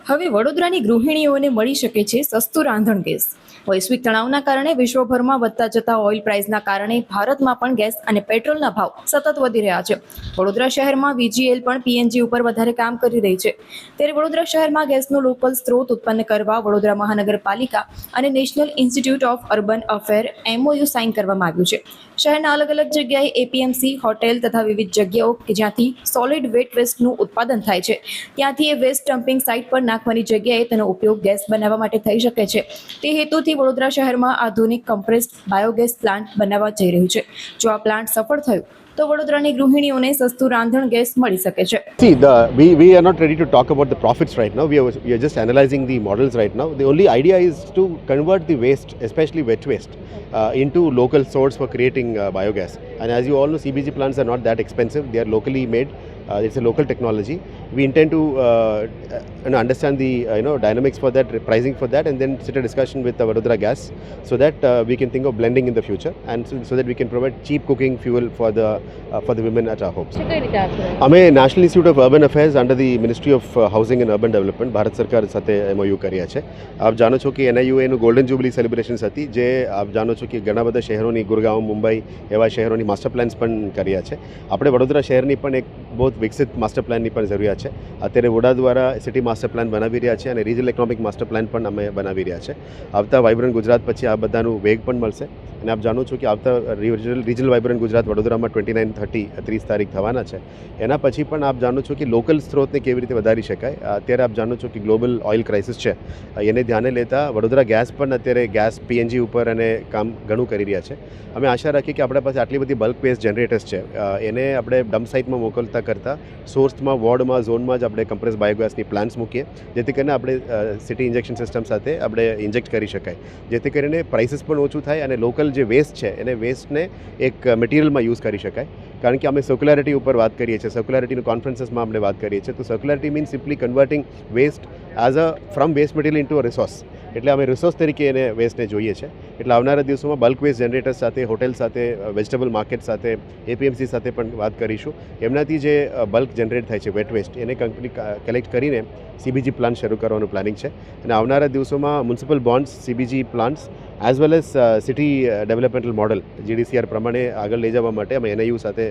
હવે વડોદરાની ગૃહિણીઓને મળી શકે છે સસ્તું રાંધણ ગેસ. વૈશ્વિક તણાવના કારણે વિશ્વભરમાં વધતા જતા ઓઇલ પ્રાઇસના કારણે ભારતમાં પણ ગેસ અને પેટ્રોલના ભાવ સતત વધી રહ્યા છે. વડોદરા શહેરમાં વીજીએલ પણ પીએનજી ઉપર વધારે કામ કરી રહી છે. ત્યારે વડોદરા શહેરમાં ગેસનો લોકલ સ્ત્રોત ઉત્પન્ન કરવા વડોદરા મહાનગરપાલિકા અને national institute of urban affair MOU sign કરવામાં આવ્યું છે. શહેરના અલગ અલગ જગ્યાએ એપીએમસી, હોટેલ તથા વિવિધ જગ્યાઓ કે જ્યાંથી સોલિડ વેટ વેસ્ટનું ઉત્પાદન થાય છે ત્યાંથી એ વેસ્ટ ડમ્પિંગ સાઇટ પર નાખવાની જગ્યાએ તેનો ઉપયોગ ગેસ બનાવવા માટે થઈ શકે છે. તે હેતુથી વડોદરા શહેરમાં આધુનિક કમ્પ્રેસ્ડ બાયોગેસ પ્લાન્ટ બનાવવા જઈ રહ્યું છે. જો આ પ્લાન્ટ સફળ થયું તો વડોદરાની ગૃહિણીઓને સસ્તું રાંધણ ગેસ મળી શકે છે. See, we are not ready to talk about the profits right now. We are just analyzing the models right now. The only idea is to convert the waste, especially wet waste, into local source for creating biogas. And as you all know, CBG plants are not that expensive. They are locally made. It's a local technology. We intend to understand the dynamics for that, pricing for that, and then sit a discussion with Vadodara Gas so that we can think of blending in the future, and so that we can provide cheap cooking fuel for the women at our homes. અમે national institute of urban affairs under the ministry of housing and urban development Bharat સરકાર સાથે MOU કર્યા છે. આપ જાણો છો કે NIUAનું golden jubilee celebrations હતી, જે આપ જાણો છો કે ઘણા બધા શહેરોની, ગુરગાંવ, મુંબઈ એવા શહેરોની માસ્ટર પ્લાન્સ પણ કર્યા છે. આપણે વડોદરા શહેરની પણ એક બહુ વિકસિત માસ્ટર પ્લાનની પણ જરૂરિયાત છે. અત્યારે વડા દ્વારા સિટી માસ્ટર પ્લાન બનાવી રહ્યા છે અને રિજનલ ઇકોનોમિક માસ્ટર પ્લાન પણ અમે બનાવી રહ્યા છે. આવતા વાઇબ્રન્ટ ગુજરાત પછી આ બધાનું વેગ પણ મળશે. અને આપ જાણો છો કે આવતા રિજનલ વાઇબ્રન્ટ ગુજરાત વડોદરામાં 29-30 તારીખ થવાના છે. એના પછી પણ આપ જાણો છો કે લોકલ સ્ત્રોતને કેવી રીતે વધારી શકાય. અત્યારે આપ જાણો છો કે ગ્લોબલ ઓઇલ ક્રાઇસિસ છે, એને ધ્યાને લેતા વડોદરા ગેસ પણ અત્યારે ગેસ પીએનજી ઉપર અને કામ ઘણું કરી રહ્યા છે. અમે આશા રાખીએ કે આપણા પાસે આટલી બધી બલ્ક વેસ્ટ જનરેટર્સ છે, એને આપણે ડમ્પ સાઇટમાં મોકલતા કરતાં સોર્સમાં, વોર્ડમાં, ઝોનમાં જ આપણે કમ્પ્રેસ બાયોગેસની પ્લાન્ટ્સ મૂકીએ, જેથી કરીને આપણે સિટી ઇન્જેક્શન સિસ્ટમ સાથે આપણે ઇન્જેક્ટ કરી શકાય, જેથી કરીને પ્રાઇસીસ પણ ઓછું થાય અને લોકલ જે વેસ્ટ છે એને વેસ્ટને એક મટીરિયલમાં યુઝ કરી શકાય. કારણ કે અમે સર્ક્યુલારિટી ઉપર વાત કરીએ છીએ, સર્ક્યુલારિટીનું કોન્ફરન્સીસમાં આપણે વાત કરીએ છીએ. તો circularity means simply converting waste from waste material into a resource. એટલે અમે રિસોર્સ તરીકે એને વેસ્ટને જોઈએ છે. એટલે આવનારા દિવસોમાં બલ્ક વેસ્ટ જનરેટર્સ સાથે, હોટેલ સાથે, વેજીટેબલ માર્કેટ સાથે, એપીએમસી સાથે પણ વાત કરીશું. એમનાથી જે બલ્ક જનરેટ થાય છે વેટ વેસ્ટ, એને કંપની કલેક્ટ કરીને CBG પ્લાન્ટ શરૂ કરવાનું પ્લાનિંગ છે. અને આવનારા દિવસોમાં municipal bonds, CBG plants as well as city developmental model GDCR પ્રમાણે આગળ લઈ જવા માટે અમે NIU સાથે